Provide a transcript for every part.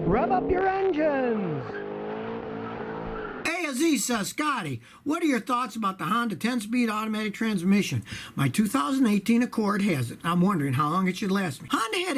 Rev up your engines! Aziz says, Scotty, what are your thoughts about the Honda 10-speed automatic transmission? My 2018 Accord has it. I'm wondering how long it should last me. Honda had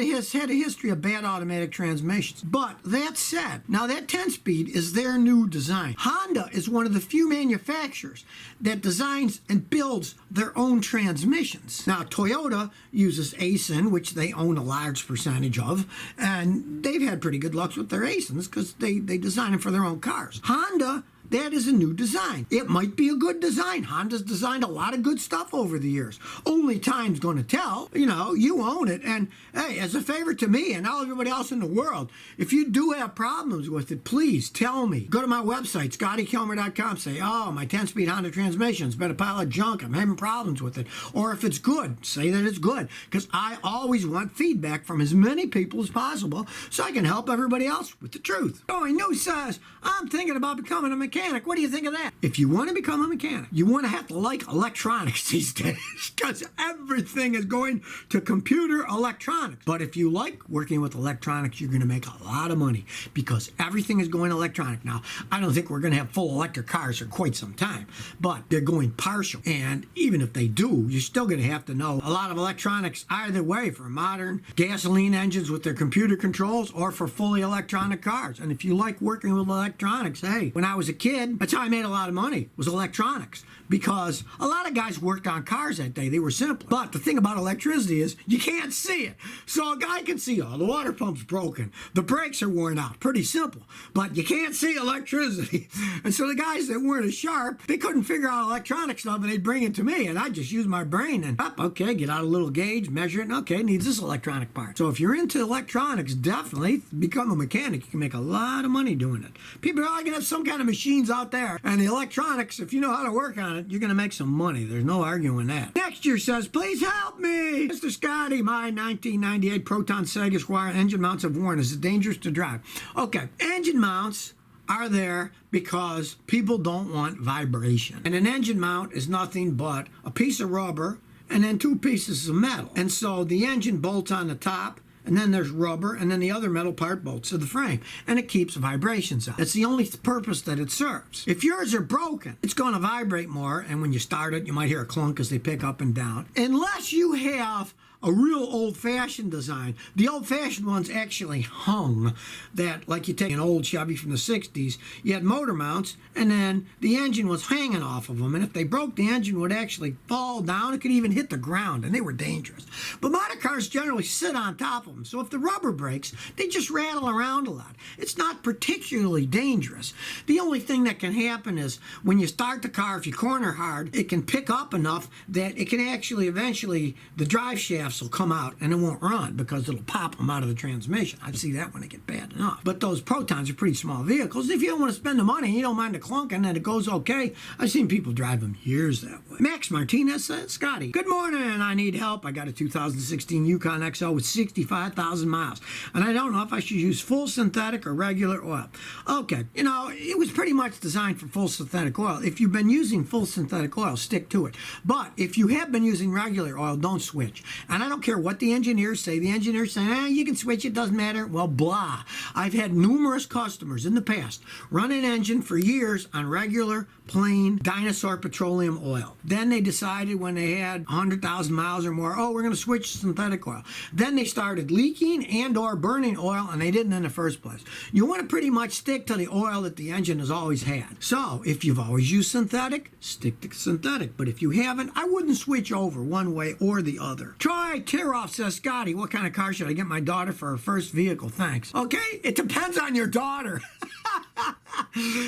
a history of bad automatic transmissions. But that said, now that 10-speed is their new design. Honda is one of the few manufacturers that designs and builds their own transmissions. Now, Toyota uses ASIN, which they own a large percentage of, and they've had pretty good luck with their ASINs because they design them for their own cars. Honda, that is a new design. It might be a good design. Honda's designed a lot of good stuff over the years. Only time's going to tell. You know, you own it. And, hey, as a favor to me and all everybody else in the world, if you do have problems with it, please tell me. Go to my website, ScottyKilmer.com. Say, oh, my 10-speed Honda transmission's been a pile of junk. I'm having problems with it. Or if it's good, say that it's good. Because I always want feedback from as many people as possible so I can help everybody else with the truth. Going New says, I'm thinking about becoming a mechanic. What do you think of that? If you want to become a mechanic, you want to have to like electronics these days because everything is going to computer electronics. But if you like working with electronics, you're going to make a lot of money because everything is going electronic. Now, I don't think we're going to have full electric cars for quite some time, but they're going partial. And even if they do, you're still going to have to know a lot of electronics either way for modern gasoline engines with their computer controls or for fully electronic cars. And if you like working with electronics, hey, when I was a kid, that's how I made a lot of money, was electronics. Because a lot of guys worked on cars that day. They were simple. But the thing about electricity is you can't see it. So a guy can see, oh, the water pump's broken. The brakes are worn out. Pretty simple. But you can't see electricity. And so the guys that weren't as sharp, they couldn't figure out electronic stuff, and they'd bring it to me. And I'd just use my brain and, okay, get out a little gauge, measure it, and okay, it needs this electronic part. So if you're into electronics, definitely become a mechanic. You can make a lot of money doing it. People are all going to have some kind of machines out there. And the electronics, if you know how to work on it, you're going to make some money. There's no arguing that. Next year says, please help me. Mr. Scotty, my 1998 Proton Sega Squire engine mounts have worn. Is it dangerous to drive? Okay, engine mounts are there because people don't want vibration. And an engine mount is nothing but a piece of rubber and then two pieces of metal. And so the engine bolts on the top, and then there's rubber, and then the other metal part bolts to the frame, and it keeps vibrations out. That's the only purpose that it serves. If yours are broken, it's going to vibrate more, and when you start it, you might hear a clunk as they pick up and down. Unless you have a real old-fashioned design. The old-fashioned ones actually hung, that, like you take an old Chevy from the 60s, you had motor mounts, and then the engine was hanging off of them, and if they broke, the engine would actually fall down. It could even hit the ground, and they were dangerous. But modern cars generally sit on top of them, so if the rubber breaks, they just rattle around a lot. It's not particularly dangerous. The only thing that can happen is when you start the car, if you corner hard, it can pick up enough that it can actually eventually, the drive shaft will come out and it won't run because it'll pop them out of the transmission. I see that when they get bad enough. But those Protons are pretty small vehicles. If you don't want to spend the money and you don't mind the clunking and it goes okay, I've seen people drive them years that way. Max Martinez says, Scotty, good morning. I need help. I got a 2016 Yukon XL with 65,000 miles. And I don't know if I should use full synthetic or regular oil. Okay, you know, it was pretty much designed for full synthetic oil. If you've been using full synthetic oil, stick to it. But if you have been using regular oil, don't switch. And I don't care what the engineers say. The engineers say, you can switch, it doesn't matter. Well, blah. I've had numerous customers in the past run an engine for years on regular, plain dinosaur petroleum oil. Then they decided when they had 100,000 miles or more, oh, we're going to switch to synthetic oil. Then they started leaking and or burning oil, and they didn't in the first place. You want to pretty much stick to the oil that the engine has always had. So if you've always used synthetic, stick to synthetic. But if you haven't, I wouldn't switch over one way or the other. Troy Tiroff says, Scotty, what kind of car should I get my daughter for her first vehicle? Thanks. Okay, it depends on your daughter.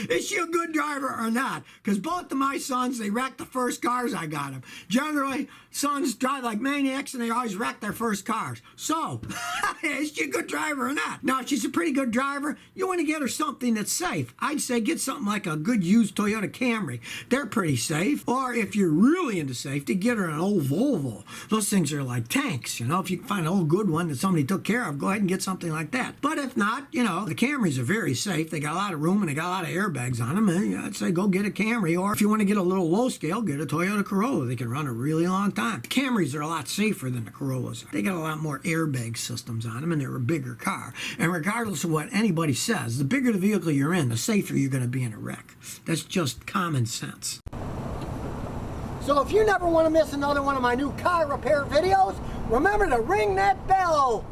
Is she a good driver or not? Because both of my sons, they wrecked the first cars I got them. Generally, sons drive like maniacs and they always wreck their first cars. So, is she a good driver or not? Now, if she's a pretty good driver, you want to get her something that's safe. I'd say get something like a good used Toyota Camry. They're pretty safe. Or if you're really into safety, get her an old Volvo. Those things are like tanks, you know. If you can find an old good one that somebody took care of, go ahead and get something like that. But if not, you know, the Camrys are very safe. They got a lot of room and they got a lot of airbags on them, I'd say go get a Camry. Or if you want to get a little low scale, get a Toyota Corolla. They can run a really long time. Camrys are a lot safer than the Corollas. They got a lot more airbag systems on them, and they're a bigger car. And regardless of what anybody says, the bigger the vehicle you're in, the safer you're going to be in a wreck. That's just common sense. So if you never want to miss another one of my new car repair videos, remember to ring that bell.